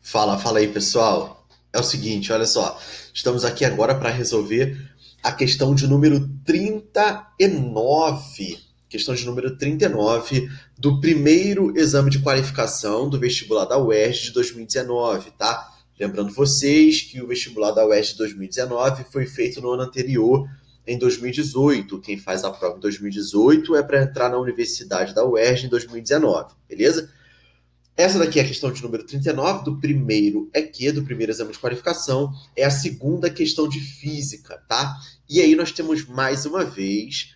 Fala aí, pessoal. É o seguinte, olha só. Estamos aqui agora para resolver a questão de número 39. Questão de número 39 do primeiro exame de qualificação do vestibular da UERJ de 2019, tá? Lembrando vocês que o vestibular da UERJ de 2019 foi feito no ano anterior, em 2018. Quem faz a prova em 2018 é para entrar na universidade da UERJ em 2019, beleza? Essa daqui é a questão de número 39 do primeiro EQ, do primeiro exame de qualificação. É a segunda questão de física, tá? E aí nós temos mais uma vez,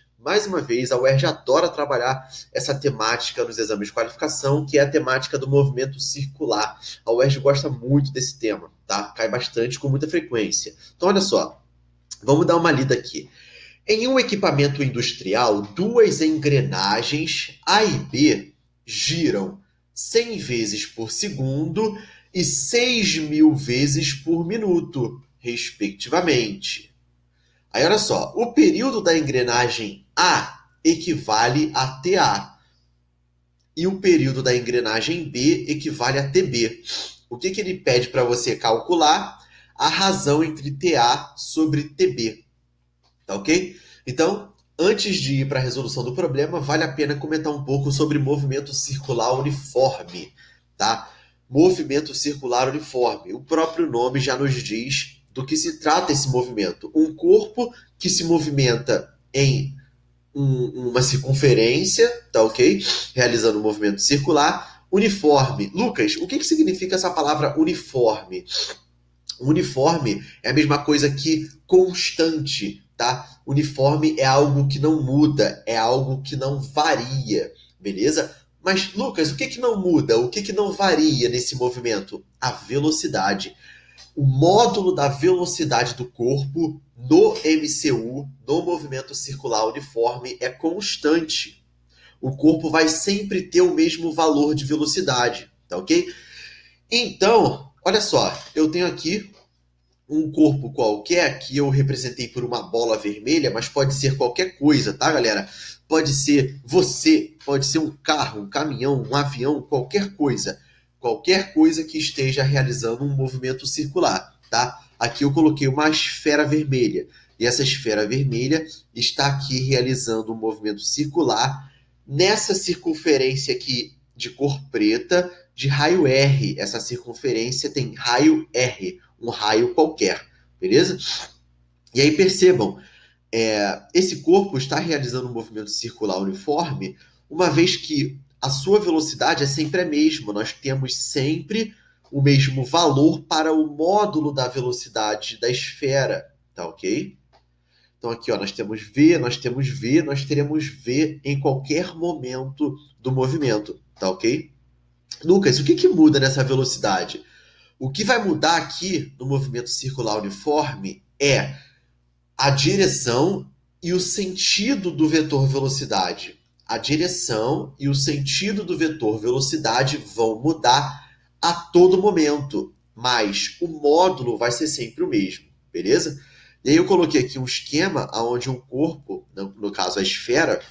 a UERJ adora trabalhar essa temática nos exames de qualificação, que é a temática do movimento circular. A UERJ gosta muito desse tema, tá? Cai bastante com muita frequência. Então, olha só, vamos dar uma lida aqui. Em um equipamento industrial, duas engrenagens A e B giram 100 vezes por segundo e 6.000 vezes por minuto, respectivamente. Aí olha só, o período da engrenagem A equivale a TA e o período da engrenagem B equivale a TB. O que ele pede para você calcular? A razão entre TA sobre TB. Tá ok? Então, antes de ir para a resolução do problema, vale a pena comentar um pouco sobre movimento circular uniforme, tá? Movimento circular uniforme. O próprio nome já nos diz do que se trata esse movimento. Um corpo que se movimenta em uma circunferência, tá ok? Realizando um movimento circular. Uniforme. Lucas, o que significa essa palavra uniforme? Uniforme é a mesma coisa que constante, tá? Uniforme é algo que não muda, é algo que não varia, beleza? Mas, Lucas, o que não muda? O que não varia nesse movimento? A velocidade. O módulo da velocidade do corpo no MCU, no movimento circular uniforme, é constante. O corpo vai sempre ter o mesmo valor de velocidade, tá ok? Então, olha só, eu tenho aqui um corpo qualquer que eu representei por uma bola vermelha, mas pode ser qualquer coisa, tá, galera? Pode ser você, pode ser um carro, um caminhão, um avião, qualquer coisa. Qualquer coisa que esteja realizando um movimento circular, tá? Aqui eu coloquei uma esfera vermelha. E essa esfera vermelha está aqui realizando um movimento circular nessa circunferência aqui de cor preta, de raio R. Essa circunferência tem raio R, um raio qualquer, beleza? E aí percebam, esse corpo está realizando um movimento circular uniforme, uma vez que a sua velocidade é sempre a mesma. Nós temos sempre o mesmo valor para o módulo da velocidade da esfera, tá ok? Então aqui ó, nós temos V, nós temos V, nós teremos V em qualquer momento do movimento, tá ok? Lucas, o que muda nessa velocidade? O que vai mudar aqui no movimento circular uniforme é a direção e o sentido do vetor velocidade. A direção e o sentido do vetor velocidade vão mudar a todo momento, mas o módulo vai ser sempre o mesmo, beleza? E aí eu coloquei aqui um esquema onde um corpo, no caso a esfera,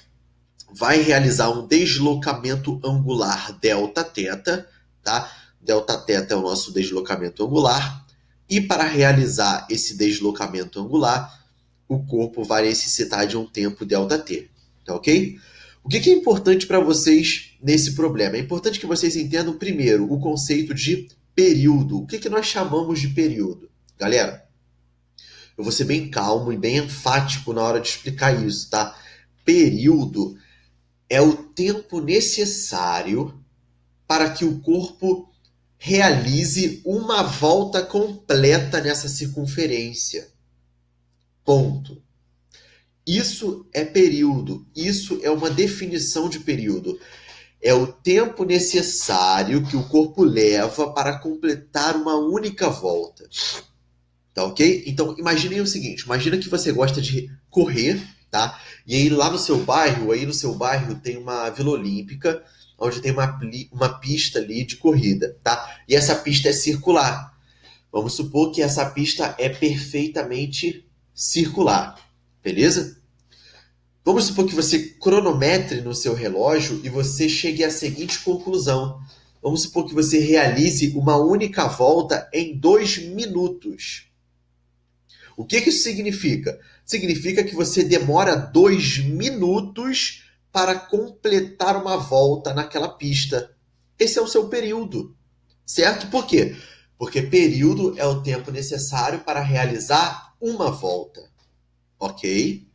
vai realizar um deslocamento angular delta-θ, tá? Delta-θ é o nosso deslocamento angular. E para realizar esse deslocamento angular, o corpo vai necessitar de um tempo ΔT, tá ok? O que é importante para vocês nesse problema? É importante que vocês entendam primeiro o conceito de período. O que nós chamamos de período? Galera, eu vou ser bem calmo e bem enfático na hora de explicar isso, tá? Período é o tempo necessário para que o corpo realize uma volta completa nessa circunferência. Ponto. Isso é período. Isso é uma definição de período. É o tempo necessário que o corpo leva para completar uma única volta. Tá ok? Então, imaginem o seguinte. Imagina que você gosta de correr, tá? E aí lá no seu bairro tem uma Vila Olímpica, onde tem uma pista ali de corrida, tá? E essa pista é circular. Vamos supor que essa pista é perfeitamente circular, beleza? Vamos supor que você cronometre no seu relógio e você chegue à seguinte conclusão. Vamos supor que você realize uma única volta em 2 minutos. O que isso significa? Significa que você demora 2 minutos para completar uma volta naquela pista. Esse é o seu período, certo? Por quê? Porque período é o tempo necessário para realizar uma volta, ok?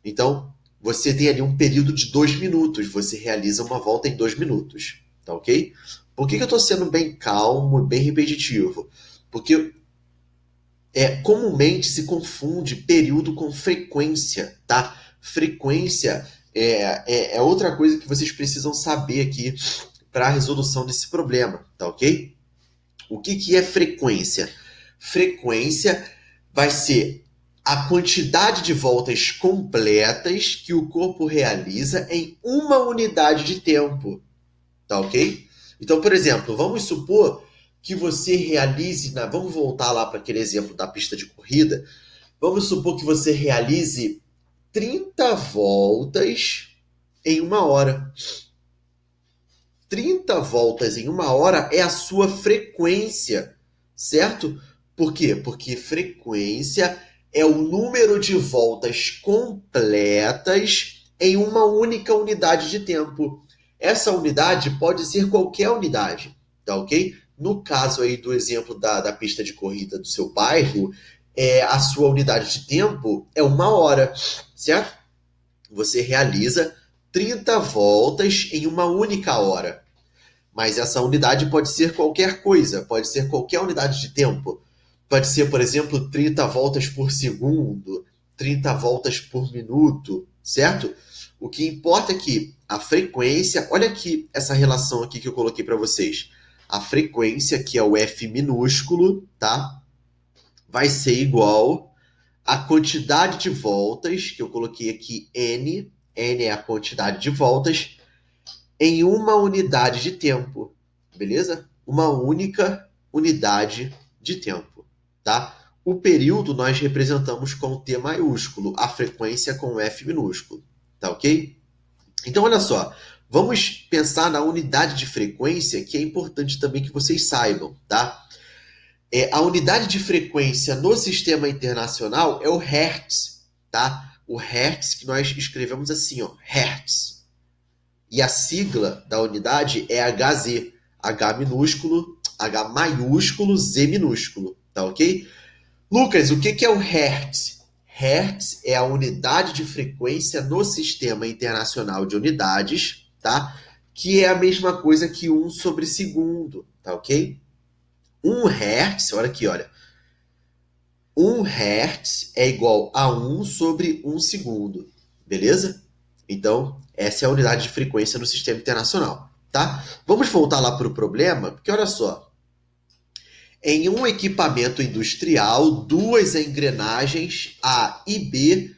Então, você tem ali um período de 2 minutos, você realiza uma volta em 2 minutos, tá ok? Por que eu estou sendo bem calmo, bem repetitivo? Porque comumente se confunde período com frequência, tá? Frequência é outra coisa que vocês precisam saber aqui para a resolução desse problema, tá ok? O que é frequência? Frequência vai ser a quantidade de voltas completas que o corpo realiza em uma unidade de tempo, tá ok? Então, por exemplo, vamos supor que você realize, vamos voltar lá para aquele exemplo da pista de corrida, vamos supor que você realize 30 voltas em 1 hora. 30 voltas em 1 hora é a sua frequência, certo? Por quê? Porque frequência é o número de voltas completas em uma única unidade de tempo. Essa unidade pode ser qualquer unidade, tá ok? No caso aí do exemplo da pista de corrida do seu bairro, a sua unidade de tempo é 1 hora, certo? Você realiza 30 voltas em uma única hora. Mas essa unidade pode ser qualquer coisa, pode ser qualquer unidade de tempo. Pode ser, por exemplo, 30 voltas por segundo, 30 voltas por minuto, certo? O que importa é que a frequência, olha aqui essa relação aqui que eu coloquei para vocês. A frequência, que é o F minúsculo, tá? Vai ser igual à quantidade de voltas, que eu coloquei aqui N, N é a quantidade de voltas, em uma unidade de tempo, beleza? Uma única unidade de tempo, tá? O período nós representamos com T maiúsculo, a frequência com F minúsculo, tá ok? Então, olha só, vamos pensar na unidade de frequência, que é importante também que vocês saibam, tá? A unidade de frequência no sistema internacional é o Hertz, tá? O Hertz que nós escrevemos assim, ó, Hertz. E a sigla da unidade é HZ, H minúsculo, H maiúsculo, Z minúsculo, tá ok? Lucas, o que é o Hertz? Hertz é a unidade de frequência no Sistema Internacional de Unidades, tá? Que é a mesma coisa que 1/segundo, tá ok? 1 Hertz, olha aqui, olha. 1 Hertz é igual a 1/1 segundo, beleza? Então, essa é a unidade de frequência no Sistema Internacional, tá? Vamos voltar lá para o problema, porque olha só. Em um equipamento industrial, 2 engrenagens A e B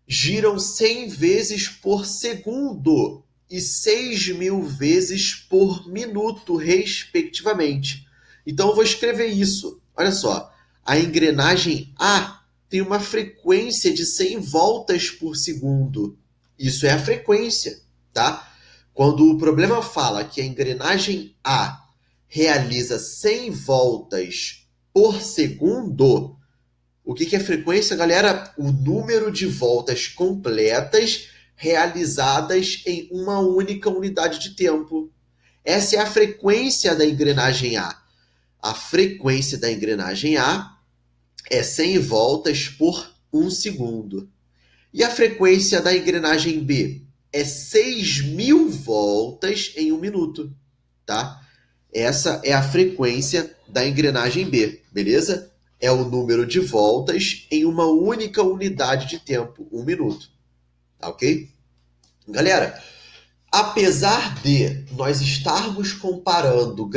giram 100 vezes por segundo e 6.000 vezes por minuto, respectivamente. Então, eu vou escrever isso. Olha só, a engrenagem A tem uma frequência de 100 voltas por segundo. Isso é a frequência, tá? Quando o problema fala que a engrenagem A realiza 100 voltas por segundo, o que é frequência, galera? O número de voltas completas realizadas em uma única unidade de tempo. Essa é a frequência da engrenagem A. A frequência da engrenagem A é 100 voltas por 1 segundo. E a frequência da engrenagem B é 6.000 voltas em 1 minuto, tá? Essa é a frequência da engrenagem B, beleza? É o número de voltas em uma única unidade de tempo, 1 minuto, tá ok? Galera, apesar de nós estarmos comparando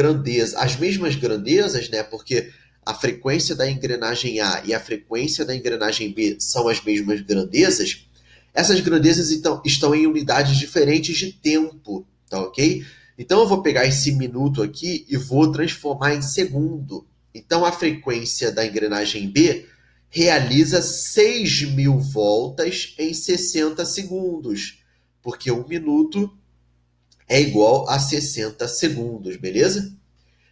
as mesmas grandezas, né? Porque a frequência da engrenagem A e a frequência da engrenagem B são as mesmas grandezas, essas grandezas estão em unidades diferentes de tempo, tá ok? Então eu vou pegar esse minuto aqui e vou transformar em segundo. Então a frequência da engrenagem B realiza 6.000 voltas em 60 segundos, porque 1 minuto é igual a 60 segundos, beleza?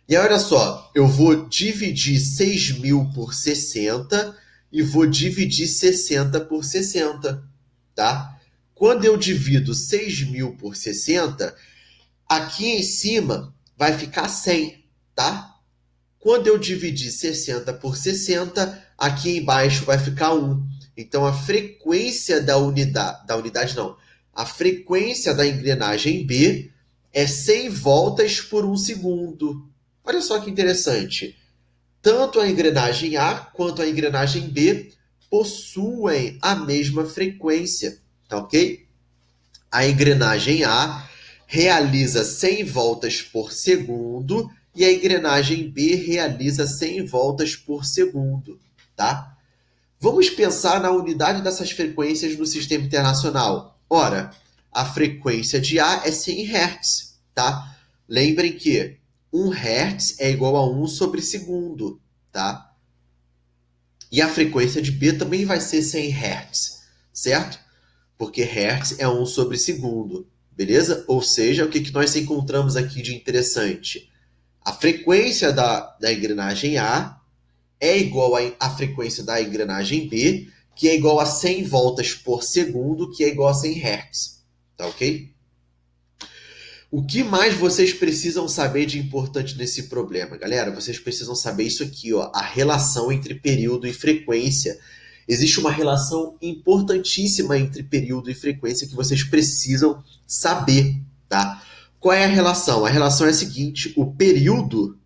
E aí, olha só, eu vou dividir 6.000 por 60 e vou dividir 60 por 60, tá? Quando eu divido 6.000 por 60, aqui em cima vai ficar 100, tá? Quando eu dividir 60 por 60, aqui embaixo vai ficar 1. Então, a frequência a frequência da engrenagem B é 100 voltas por 1 segundo. Olha só que interessante. Tanto a engrenagem A quanto a engrenagem B possuem a mesma frequência, tá ok? A engrenagem A realiza 100 voltas por segundo e a engrenagem B realiza 100 voltas por segundo, tá? Vamos pensar na unidade dessas frequências no sistema internacional. Ora, a frequência de A é 100 Hz, tá? Lembrem que 1 Hz é igual a 1 sobre segundo, tá? E a frequência de B também vai ser 100 Hz, certo? Porque Hertz é 1 sobre segundo, beleza? Ou seja, o que nós encontramos aqui de interessante? A frequência da engrenagem A é igual à frequência da engrenagem B, que é igual a 100 voltas por segundo, que é igual a 100 Hz, tá ok? O que mais vocês precisam saber de importante nesse problema? Galera, vocês precisam saber isso aqui, ó, a relação entre período e frequência. Existe uma relação importantíssima entre período e frequência que vocês precisam saber, tá? Qual é a relação? A relação é a seguinte, o período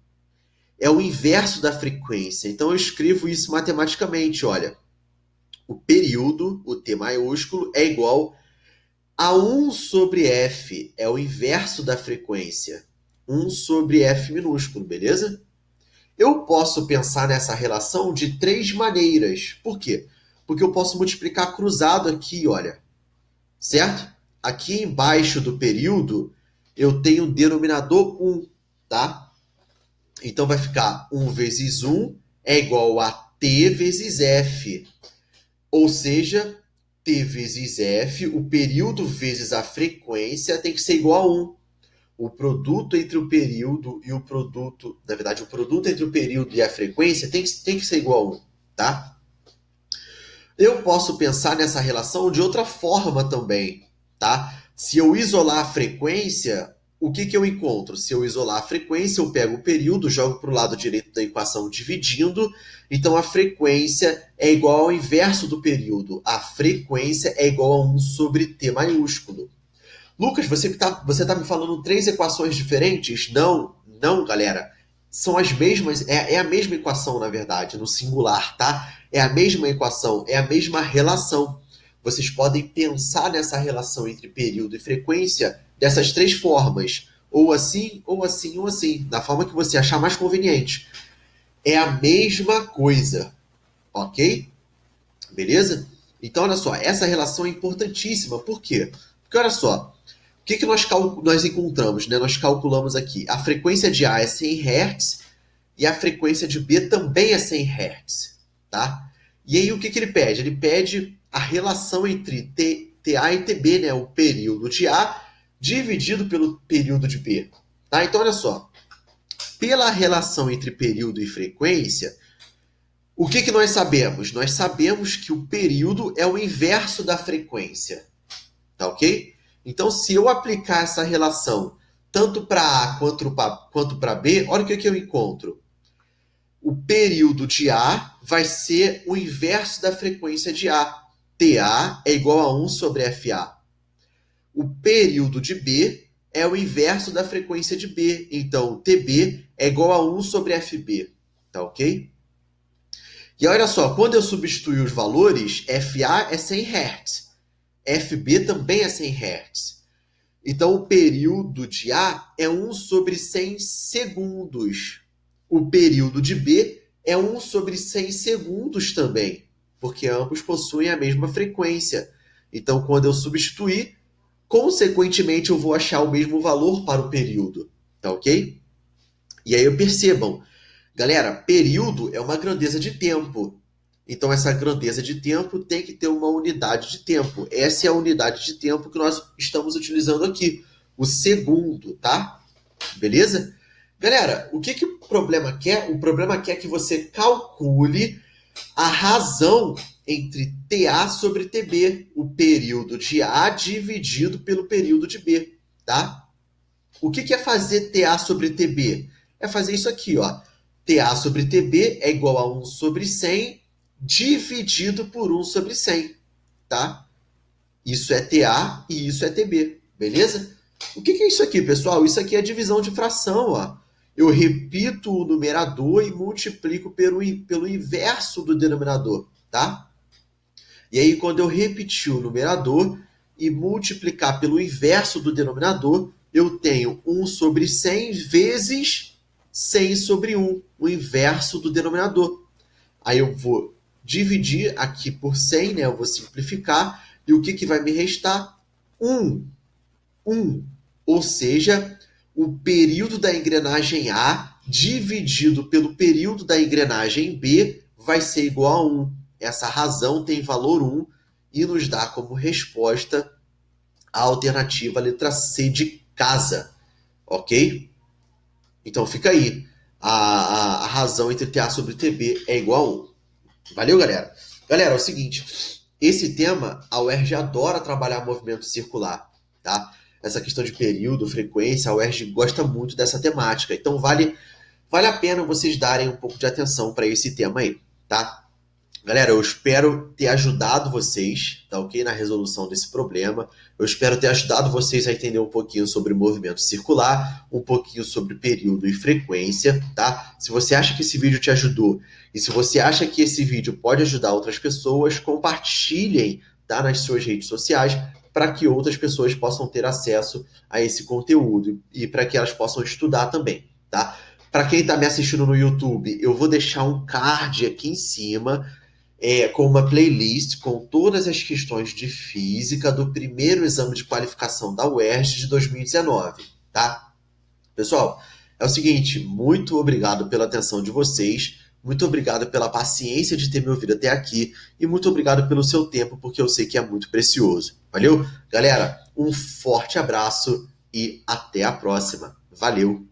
é o inverso da frequência. Então eu escrevo isso matematicamente, olha. O período, o T maiúsculo, é igual a 1 sobre F, é o inverso da frequência. 1 sobre F minúsculo, beleza? Eu posso pensar nessa relação de 3 maneiras. Por quê? Porque eu posso multiplicar cruzado aqui, olha. Certo? Aqui embaixo do período, eu tenho o denominador 1, tá? Então vai ficar 1 vezes 1 é igual a T vezes F. Ou seja, T vezes F, o período vezes a frequência tem que ser igual a 1. O produto entre o período e o produto... Na verdade, o produto entre o período e a frequência tem que ser igual a 1, tá? Eu posso pensar nessa relação de outra forma também, tá? Se eu isolar a frequência, o que eu encontro? Se eu isolar a frequência, eu pego o período, jogo para o lado direito da equação dividindo, então a frequência é igual ao inverso do período. A frequência é igual a 1 sobre T maiúsculo. Lucas, você tá me falando 3 equações diferentes? Não, galera. São as mesmas, é a mesma equação, na verdade, no singular, tá? É a mesma equação, é a mesma relação. Vocês podem pensar nessa relação entre período e frequência dessas 3 formas. Ou assim, ou assim, ou assim. Da forma que você achar mais conveniente. É a mesma coisa. Ok? Beleza? Então, olha só. Essa relação é importantíssima. Por quê? Porque, olha só. O que nós encontramos? Né? Nós calculamos aqui. A frequência de A é 100 Hz e a frequência de B também é 100 Hz. Tá? E aí, o que ele pede? Ele pede a relação entre TA e TB, né? O período de A dividido pelo período de B. Tá? Então, olha só. Pela relação entre período e frequência, o que nós sabemos? Nós sabemos que o período é o inverso da frequência. Tá ok? Então, se eu aplicar essa relação tanto para A quanto para B, olha o que eu encontro. O período de A vai ser o inverso da frequência de A. TA é igual a 1 sobre FA. O período de B é o inverso da frequência de B. Então, TB é igual a 1 sobre FB. Tá ok? E olha só, quando eu substituir os valores, FA é 100 Hz. FB também é 100 Hz. Então, o período de A é 1 sobre 100 segundos. O período de B é 1 sobre 100 segundos também, porque ambos possuem a mesma frequência. Então, quando eu substituir, consequentemente, eu vou achar o mesmo valor para o período. Tá ok? E aí, percebam, galera, período é uma grandeza de tempo. Então, essa grandeza de tempo tem que ter uma unidade de tempo. Essa é a unidade de tempo que nós estamos utilizando aqui. o segundo, tá? Beleza? Galera, o que o problema quer? O problema quer que você calcule a razão entre TA sobre TB, o período de A dividido pelo período de B, tá? O que é fazer TA sobre TB? É fazer isso aqui, ó. TA sobre TB é igual a 1 sobre 100 dividido por 1 sobre 100, tá? Isso é TA e isso é TB, beleza? O que é isso aqui, pessoal? Isso aqui é divisão de fração, ó. Eu repito o numerador e multiplico pelo inverso do denominador, tá? E aí, quando eu repetir o numerador e multiplicar pelo inverso do denominador, eu tenho 1 sobre 100 vezes 100 sobre 1, o inverso do denominador. Aí eu vou dividir aqui por 100, né? Eu vou simplificar. E o que vai me restar? 1. 1. Ou seja, o período da engrenagem A dividido pelo período da engrenagem B vai ser igual a 1. Essa razão tem valor 1 e nos dá como resposta a alternativa letra C de casa, ok? Então fica aí. A razão entre TA sobre TB é igual a 1. Valeu, galera? Galera, é o seguinte, esse tema, a UERJ adora trabalhar movimento circular, tá? Essa questão de período, frequência, a UERJ gosta muito dessa temática. Então vale a pena vocês darem um pouco de atenção para esse tema aí, tá? Galera, eu espero ter ajudado vocês, tá ok? Na resolução desse problema. Eu espero ter ajudado vocês a entender um pouquinho sobre movimento circular, um pouquinho sobre período e frequência, tá? Se você acha que esse vídeo te ajudou e se você acha que esse vídeo pode ajudar outras pessoas, compartilhem, tá? Nas suas redes sociais para que outras pessoas possam ter acesso a esse conteúdo e para que elas possam estudar também, tá? Para quem está me assistindo no YouTube, eu vou deixar um card aqui em cima com uma playlist com todas as questões de física do primeiro exame de qualificação da UERJ de 2019, tá? Pessoal, é o seguinte, muito obrigado pela atenção de vocês, muito obrigado pela paciência de ter me ouvido até aqui e muito obrigado pelo seu tempo, porque eu sei que é muito precioso. Valeu? Galera, um forte abraço e até a próxima. Valeu!